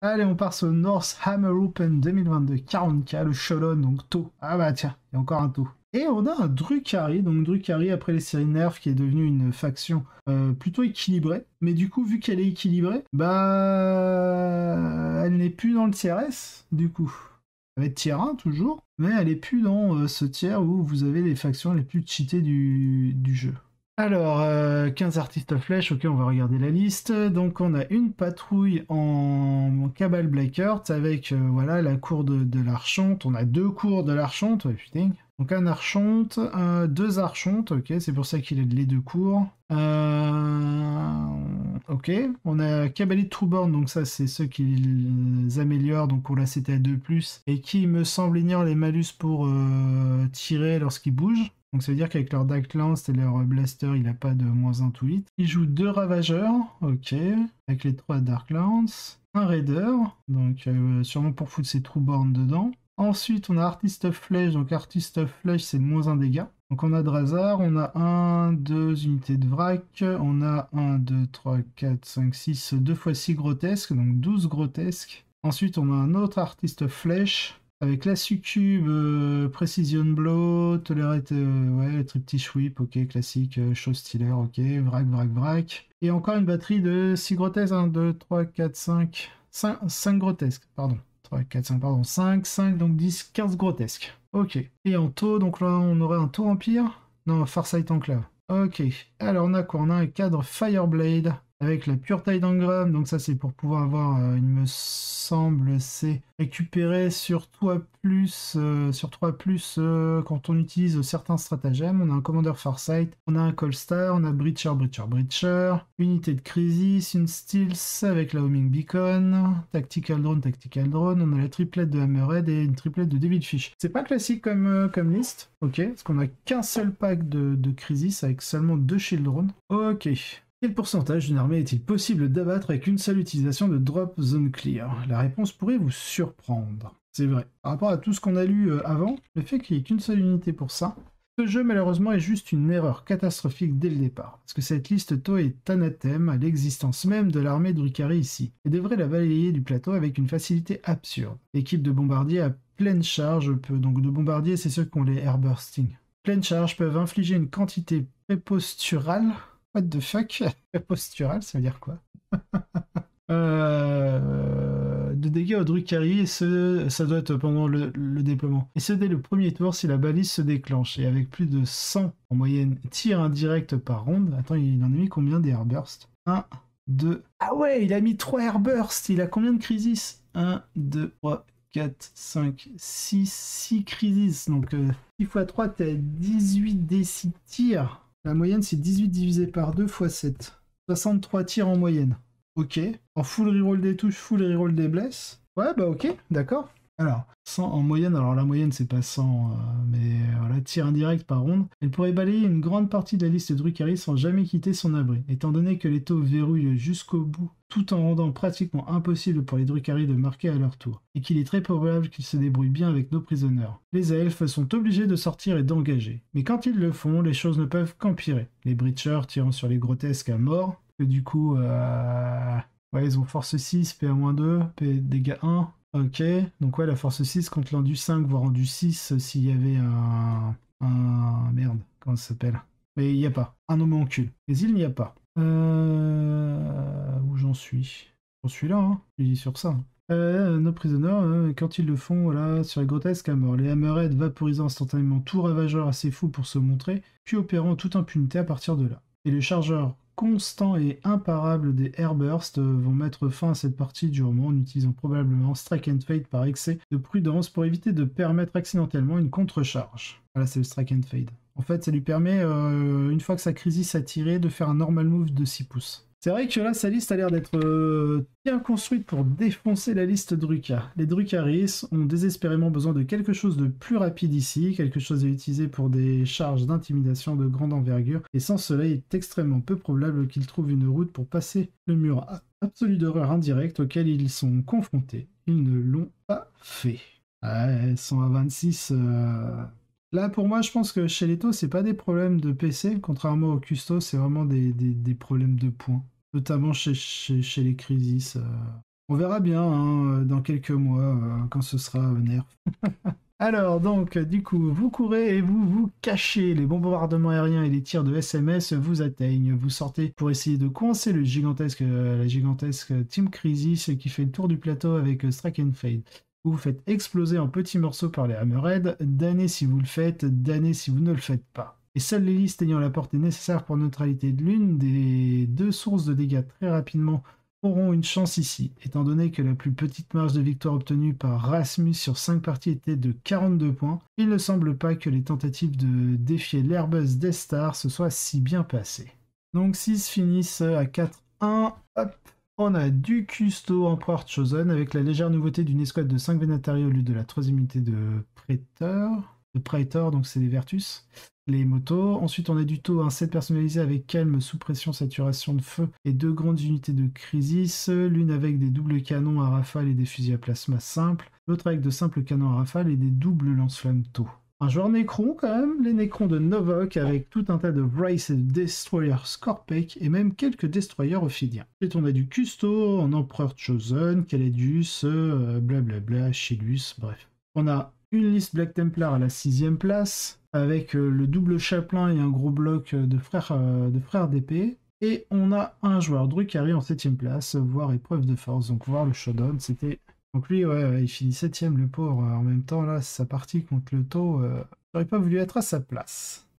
Allez, on part sur North Hammer Open 2022, 40K, le Sholon, donc taux. Ah bah tiens, il y a encore un taux. Et on a un Drukhari, donc Drukhari après les séries Nerf qui est devenue une faction plutôt équilibrée. Mais du coup, vu qu'elle est équilibrée, bah elle n'est plus dans le tiers S, du coup. Elle va être tiers 1 toujours, mais elle est plus dans ce tiers où vous avez les factions les plus cheatées du jeu. Alors, 15 artistes à flèche, ok, on va regarder la liste. Donc, on a une patrouille en Cabal Blackheart avec voilà, la cour de l'Archonte. On a deux cours de l'Archonte, ouais, putain. Donc, un Archonte, deux Archontes, ok, c'est pour ça qu'il a les deux cours. Ok, on a Cabalite Trueborn, donc ça, c'est ceux qui les améliorent. Donc, on l'a c'était à 2+, et qui, me semble, ignorent les malus pour tirer lorsqu'ils bougent. Donc ça veut dire qu'avec leur Dark Lance et leur Blaster, il n'a pas de -1 tout 8. Il joue deux Ravageurs, ok, avec les 3 Dark Lance. Un Raider, donc sûrement pour foutre ses Trueborn dedans. Ensuite, on a Artist of Flèche, donc Artist of Flèche, c'est -1 dégâts. Donc on a Drazar, on a 1, 2 unités de vrac, on a 1, 2, 3, 4, 5, 6, 2 x 6 grotesques, donc 12 grotesques. Ensuite, on a un autre Artist of Flèche, avec la succube, Precision Blow, Tolerate, ouais, Triptych Whip, ok, classique, Show Stealer, ok, vrac, vrac, vrac. Et encore une batterie de 6 grotesques, 1, 2, 3, 4, 5, 5 grotesques, pardon. 3, 4, 5, pardon, 5, 5, donc 10, 15 grotesques. Ok. Et en taux, donc là, on aurait un taux empire. Non, Farsight Enclave. Ok. Alors, on a quoi? On a un cadre Fireblade avec la pure taille d'engramme. Donc ça, c'est pour pouvoir avoir, il me semble, c'est récupérer sur 3+, quand on utilise certains stratagèmes. On a un commandeur Farsight, on a un Colstar, on a Breacher, unité de Crisis, une Stealth avec la Homing Beacon, Tactical Drone, on a la triplette de Hammerhead et une triplette de Devilfish. C'est pas classique comme liste, ok, parce qu'on a qu'un seul pack de Crisis avec seulement 2 Shield Drones. Ok. Quel pourcentage d'une armée est-il possible d'abattre avec une seule utilisation de Drop Zone Clear? La réponse pourrait vous surprendre. C'est vrai. Par rapport à tout ce qu'on a lu avant, le fait qu'il n'y ait qu'une seule unité pour ça, ce jeu malheureusement est juste une erreur catastrophique dès le départ. Parce que cette liste taux est anathème à l'existence même de l'armée de Drukhari ici, et devrait la balayer du plateau avec une facilité absurde. L'équipe de bombardiers à pleine charge peut, donc de bombardiers, c'est ceux qui ont les airbursting. Pleine charge peuvent infliger une quantité préposturale. What the fuck? Postural, ça veut dire quoi? De dégâts au Drukhari, et ça doit être pendant le déploiement. Et ce dès le premier tour si la balise se déclenche. Et avec plus de 100 en moyenne tirs indirects par ronde. Attends, il en a mis combien des airbursts? 1, 2... Ah ouais, il a mis 3 airbursts. Il a combien de crisis? 1, 2, 3, 4, 5, 6 crisis. Donc 6 x 3, t'es à 18 des 6 tirs. La moyenne, c'est 18 divisé par 2 x 7. 63 tirs en moyenne. Ok. En full reroll des touches, full reroll des blesses. Ouais, bah ok, d'accord. Alors, 100 en moyenne, alors la moyenne c'est pas 100, mais voilà, tir indirect par ronde. Elle pourrait balayer une grande partie de la liste de Drukhari sans jamais quitter son abri, étant donné que les taux verrouillent jusqu'au bout, tout en rendant pratiquement impossible pour les Drukhari de marquer à leur tour, et qu'il est très probable qu'ils se débrouillent bien avec nos prisonniers. Les elfes sont obligés de sortir et d'engager, mais quand ils le font, les choses ne peuvent qu'empirer. Les breachers tirant sur les grotesques à mort, que du coup, ouais, ils ont force 6, PA-2, dégâts 1. Ok, donc ouais, la force 6 contre l'endu 5, voire endu 6, s'il y avait un... Merde, comment ça s'appelle? Mais il n'y a pas. Un homoncule. Mais il n'y a pas. Où j'en suis? J'en suis là, hein. Je dis sur ça. Nos prisonniers, quand ils le font, voilà, sur les grotesques à mort. Les hammerheads vaporisant instantanément tout ravageur assez fou pour se montrer, puis opérant toute impunité à partir de là. Et les chargeurs constant et imparable des airbursts vont mettre fin à cette partie du roman en utilisant probablement Strike and Fade par excès de prudence pour éviter de permettre accidentellement une contre-charge. Voilà, c'est le Strike and Fade. En fait, ça lui permet, une fois que sa crisis a tiré, de faire un normal move de 6 pouces. C'est vrai que là, sa liste a l'air d'être bien construite pour défoncer la liste Drukhar. Les Drukharis ont désespérément besoin de quelque chose de plus rapide ici, quelque chose à utiliser pour des charges d'intimidation de grande envergure, et sans cela, il est extrêmement peu probable qu'ils trouvent une route pour passer le mur absolu d'horreur indirecte auquel ils sont confrontés. Ils ne l'ont pas fait. Ouais, 100 à 26... Là, pour moi, je pense que chez les taux, c'est pas des problèmes de PC, contrairement au custo, c'est vraiment des problèmes de points. Notamment chez les crisis. On verra bien hein, dans quelques mois quand ce sera nerf. Alors donc, du coup, vous courez et vous vous cachez. Les bombardements aériens et les tirs de SMS vous atteignent. Vous sortez pour essayer de coincer la gigantesque Team Crisis qui fait le tour du plateau avec Strike and Fade. Vous vous faites exploser en petits morceaux par les Hammerhead. Damnez si vous le faites, damnez si vous ne le faites pas. Et seules les listes ayant la portée nécessaire pour neutralité de l'une des deux sources de dégâts très rapidement auront une chance ici, étant donné que la plus petite marge de victoire obtenue par Rasmus sur 5 parties était de 42 points, il ne semble pas que les tentatives de défier l'Airbus Death Star se soient si bien passées. Donc 6 finissent à 4-1, hop. On a du Custo Empereur Chosen avec la légère nouveauté d'une escouade de 5 Vénatari au lieu de la 3e unité de Praetor, donc c'est les Vertus. Les motos. Ensuite, on a du taux, un set personnalisé avec calme, sous pression, saturation de feu et 2 grandes unités de crisis, l'une avec des doubles canons à rafale et des fusils à plasma simples, l'autre avec de simples canons à rafale et des doubles lance-flammes taux. Un joueur Necron quand même, les Necrons de Novok avec tout un tas de Wraith et de Destroyer Scorpec et même quelques Destroyers Ophidiens. Ensuite on a du Custo en Empereur Chosen, Caledius, blablabla, Achillus, bref. On a une liste Black Templar à la 6ème place, avec le double chaplain et un gros bloc de frères d'épée. Et on a un joueur Drukhari en 7ème place, voire épreuve de force, donc voir le showdown, c'était... Donc lui, ouais, il finit 7ème le pauvre, en même temps là, sa partie contre le taux, j'aurais pas voulu être à sa place.